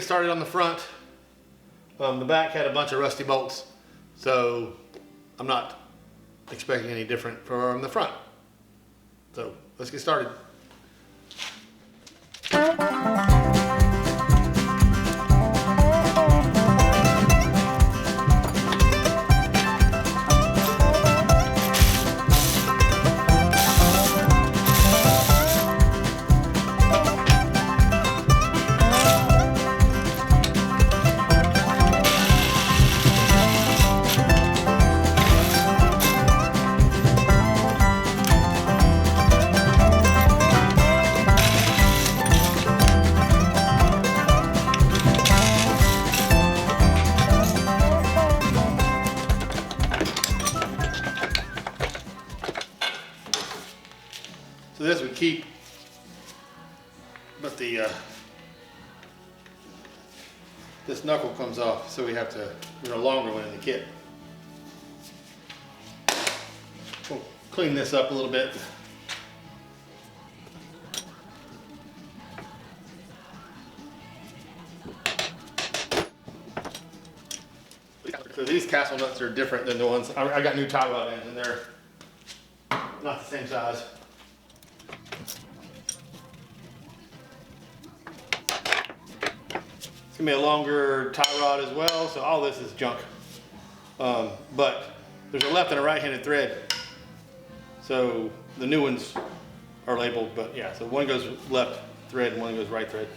started on the front. The back had a bunch of rusty bolts, so I'm not expecting any different from the front. So let's get started. So this would keep, but this knuckle comes off, so we have to run a longer one in the kit. We'll clean this up a little bit. So these castle nuts are different than the ones, I got new tie rod ends and they're not the same size. It's gonna be a longer tie rod as well, so all this is junk. But there's a left and a right-handed thread. So the new ones are labeled, but yeah, so one goes left thread and one goes right thread.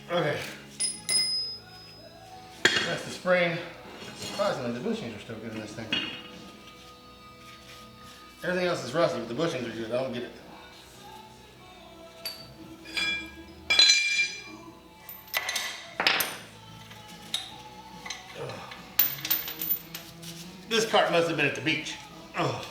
Okay, that's the spring. Surprisingly, the bushings are still good in this thing. Everything else is rusty, but the bushings are good. I don't get it. Ugh. This cart must have been at the beach. Ugh.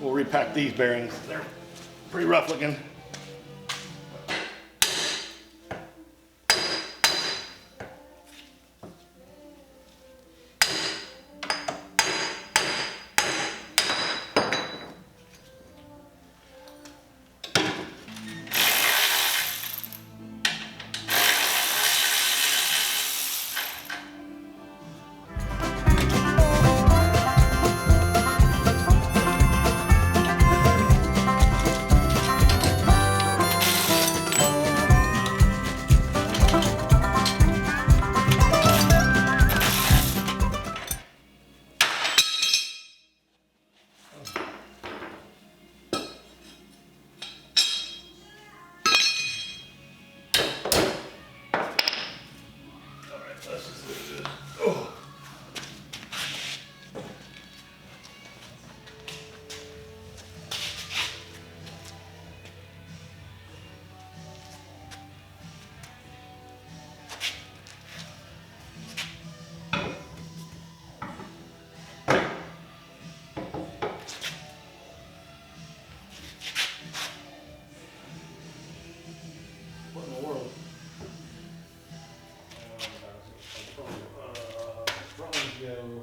we'll repack these bearings. They're pretty rough looking. What in the world? Go.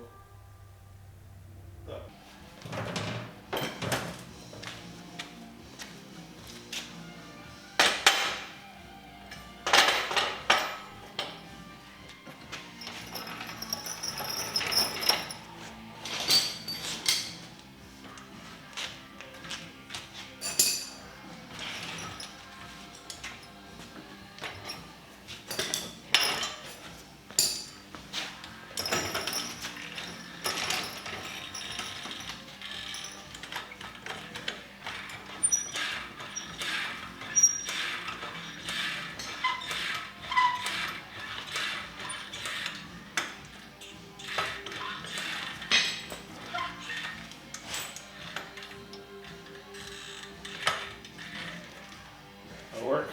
That'll work.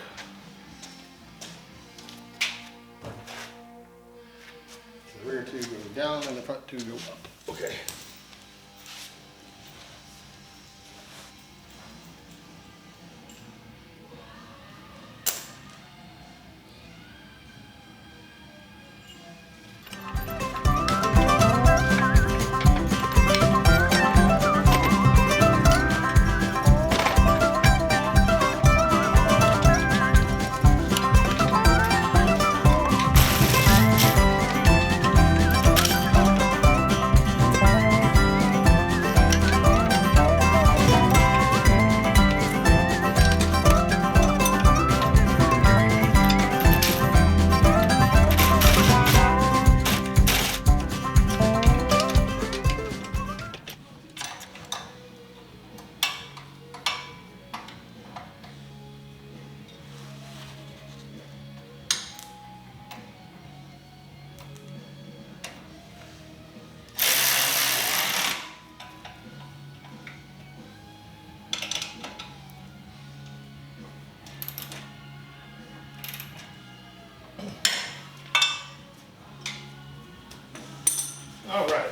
The rear two go down and the front two go up. Okay. All right.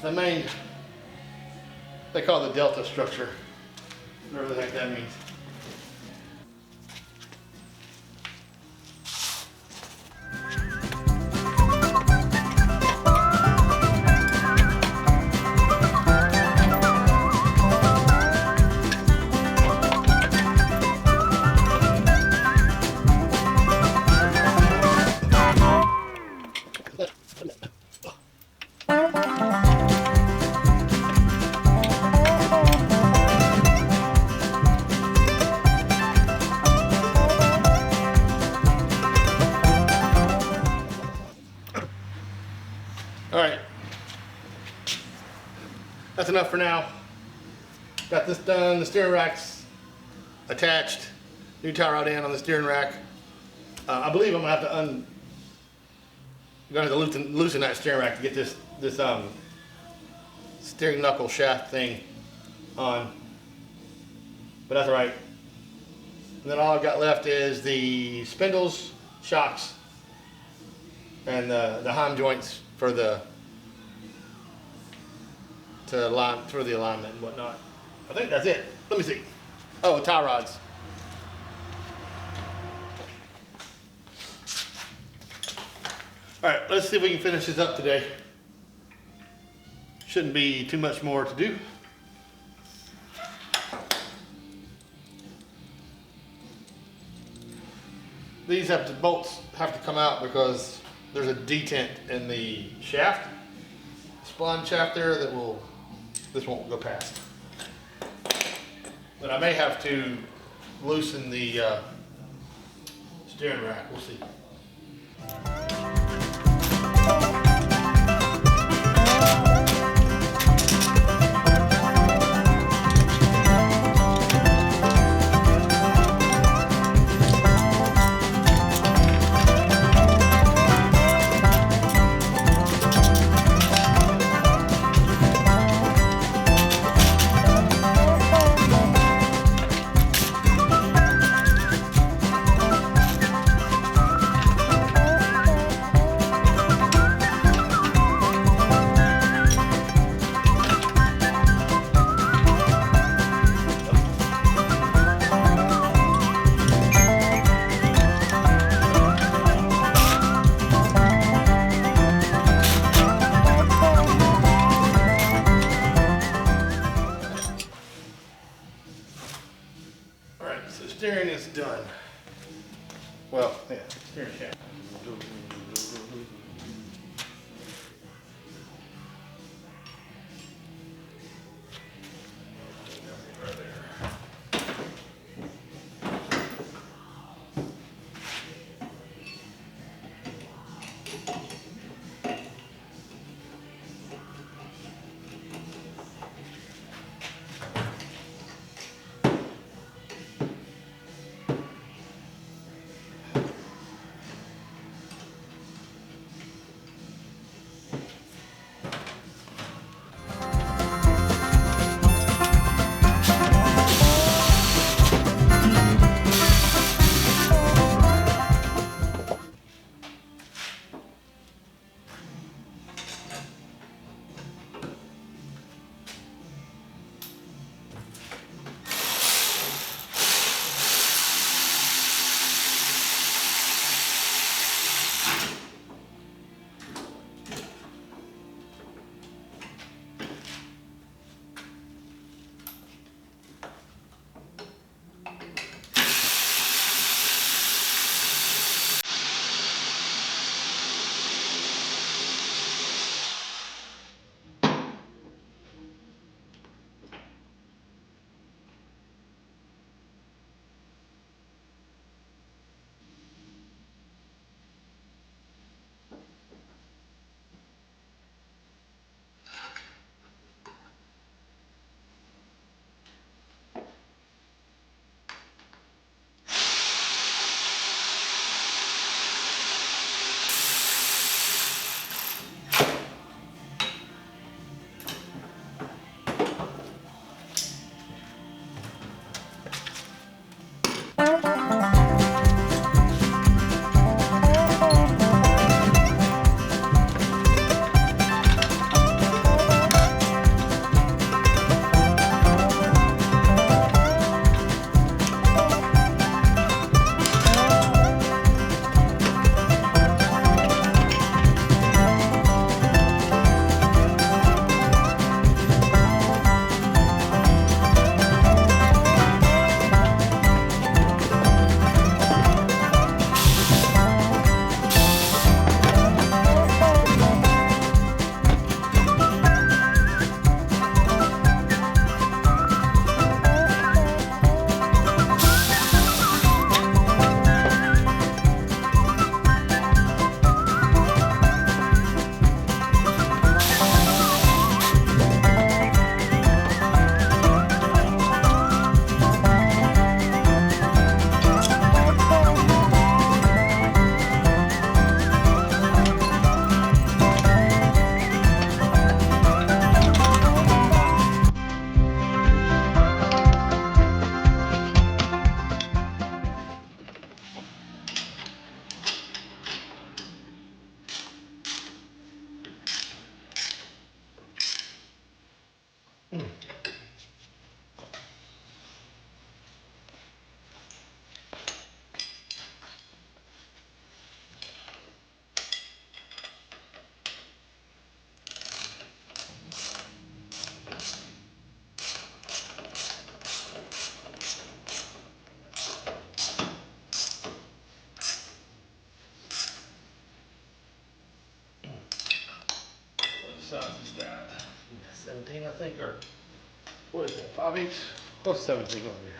The main, they call it the delta structure, whatever the heck that means. All right, that's enough for now. Got this done, the steering rack's attached, new tie rod in on the steering rack. I believe I'm gonna have to loosen that steering rack to get this steering knuckle shaft thing on, but that's all right. And then all I've got left is the spindles, shocks, and the heim joints for the to align for the alignment and whatnot. I think that's it. Let me see. Oh, tie rods. All right, let's see if we can finish this up today. Shouldn't be too much more to do. These bolts have to come out because there's a detent in the shaft, spline shaft there this won't go past. But I may have to loosen the steering rack, we'll see. Steering is done. Well, yeah, steering shaft. Right there. size is that? 17, I think, or what is that? 5/8? What's 17 over here?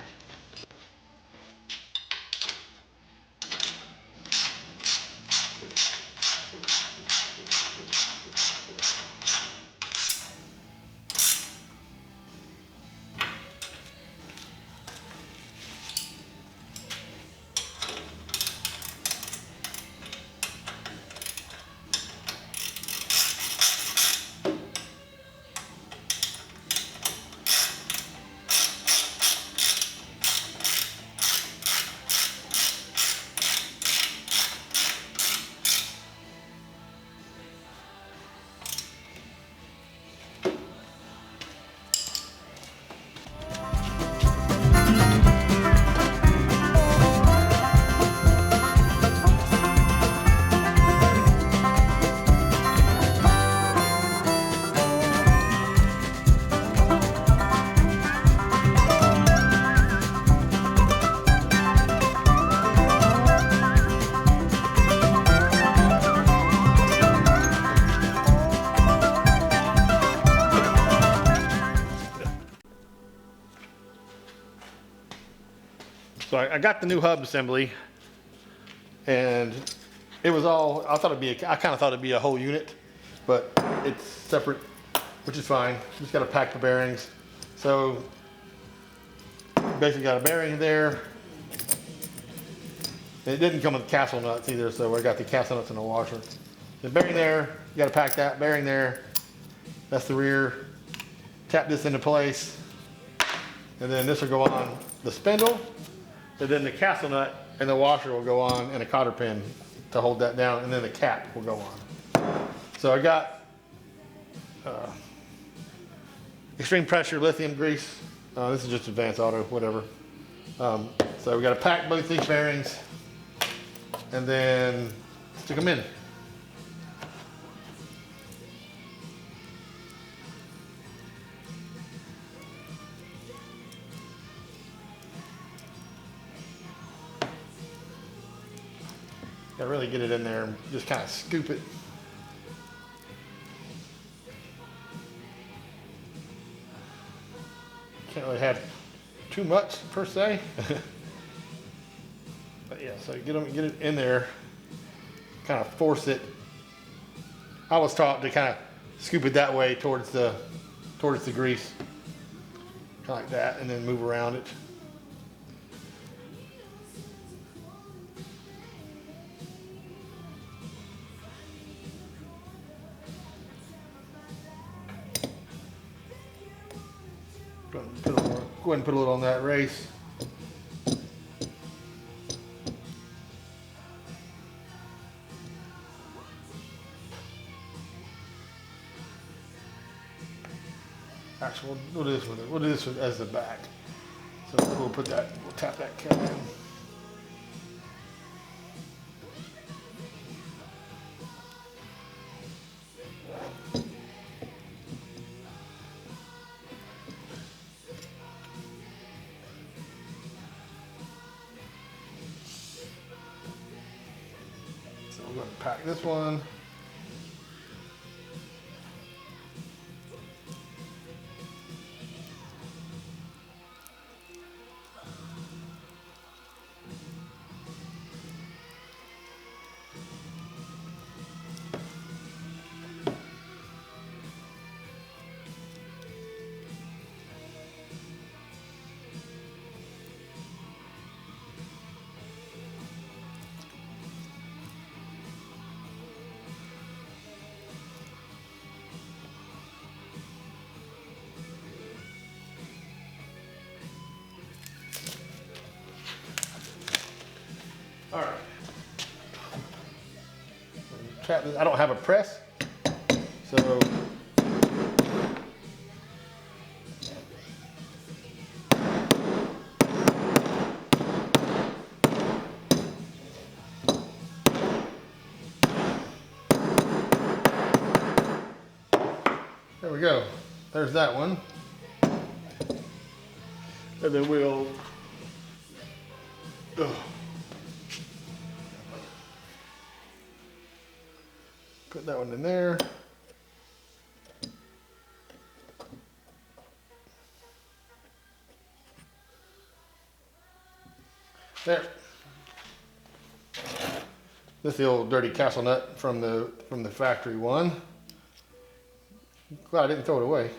So I got the new hub assembly, and it was all, I kind of thought it'd be a whole unit, but it's separate, which is fine. Just got to pack the bearings. So basically got a bearing there. And it didn't come with castle nuts either, so I got the castle nuts in the washer. The bearing there, you got to pack that. Bearing there, that's the rear. Tap this into place, and then this will go on the spindle. And then the castle nut and the washer will go on, and a cotter pin to hold that down, and then the cap will go on. So I got extreme pressure lithium grease. This is just advanced auto, whatever. So we got to pack both these bearings and then stick them in. Got to really get it in there and just kind of scoop it. Can't really have too much per se. But yeah, so get it in there, kind of force it. I was taught to kind of scoop it that way towards the grease, kind of like that, and then move around it. Go ahead and put a little on that race. Actually, we'll do this with it. We'll do this as the back. So we'll tap that cap in. So we're going to pack this one. All right. Trap this. I don't have a press, so there we go. There's that one. And then we'll put that one in there. There. This is the old dirty castle nut from the factory one. Glad I didn't throw it away.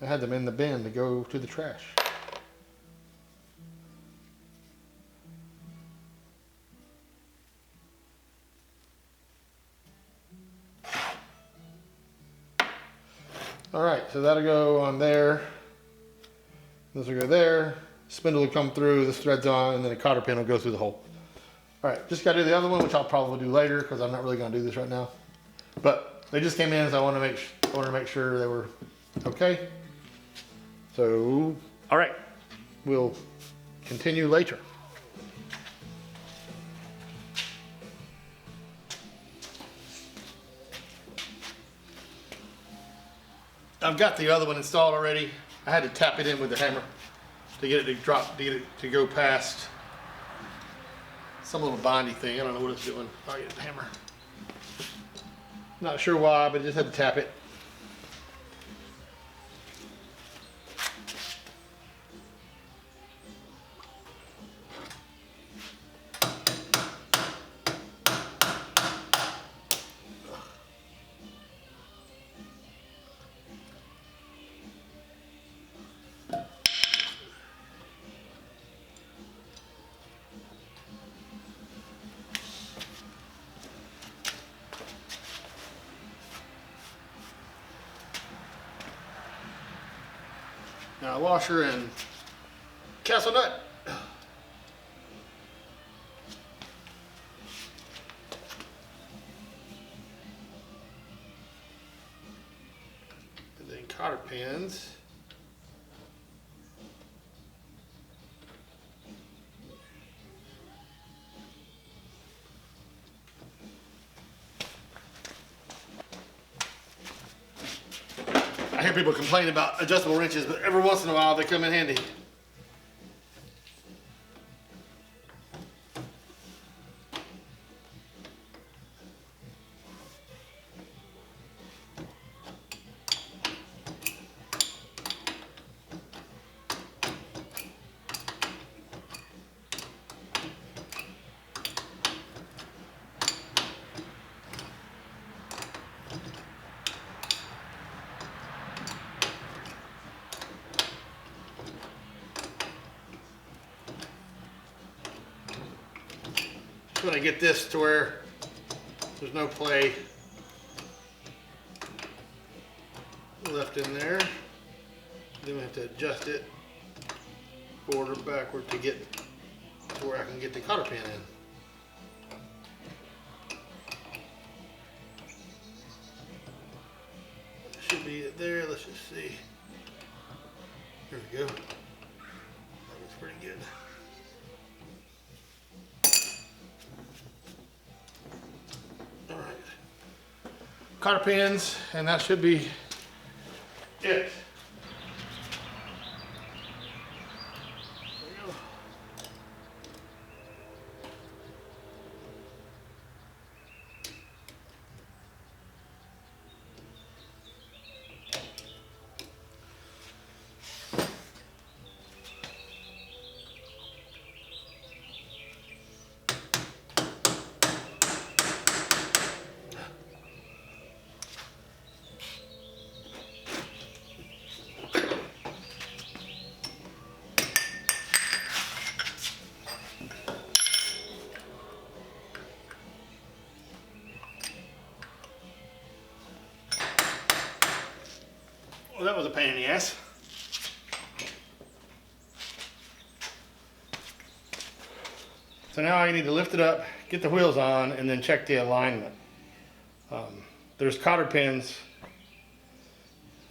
I had them in the bin to go to the trash. All right, so that'll go on there. This will go there. Spindle will come through, this thread's on, and then a cotter pin will go through the hole. All right, just gotta do the other one, which I'll probably do later because I'm not really gonna do this right now. But they just came in, so I wanted to make sure they were okay. So, all right, we'll continue later. I've got the other one installed already. I had to tap it in with the hammer to get it to drop, to get it to go past some little bindy thing. I don't know what it's doing. I'll get the hammer. Not sure why, but I just had to tap it. Now washer and castle nut. And then cotter pins. I hear people complain about adjustable wrenches, but every once in a while they come in handy. I'm going to get this to where there's no play left in there. Then we have to adjust it forward or backward to get to where I can get the cotter pin in. Should be it there. Let's just see. There we go. That looks pretty good. Cotter pins, and that should be it. There we go. Well, that was a pain in the ass. So now I need to lift it up, get the wheels on, and then check the alignment. There's cotter pins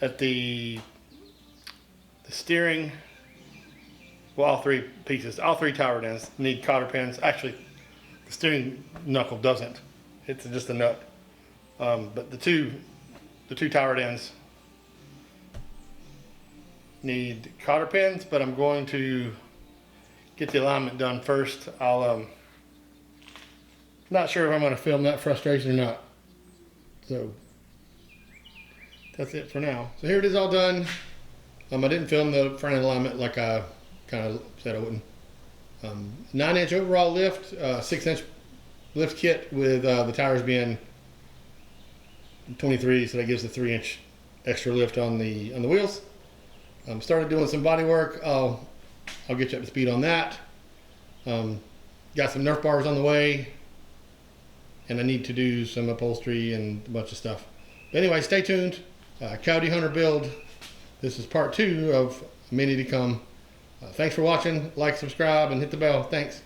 at the steering. Well, all three pieces, all three tower ends need cotter pins. Actually, the steering knuckle doesn't. It's just a nut. But the two tower ends need cotter pins, but I'm going to get the alignment done first. I'll not sure if I'm going to film that frustration or not. So that's it for now. So here it is all done. I didn't film the front end alignment like I kind of said I wouldn't. 9-inch overall lift, 6-inch lift kit with the tires being 23, so that gives the 3-inch extra lift on the wheels. Started doing some body work. I'll get you up to speed on that. Got some Nerf bars on the way, and I need to do some upholstery and a bunch of stuff. But anyway, stay tuned. Coyote Hunter build. This is part 2 of many to come. Thanks for watching. Like, subscribe, and hit the bell. Thanks.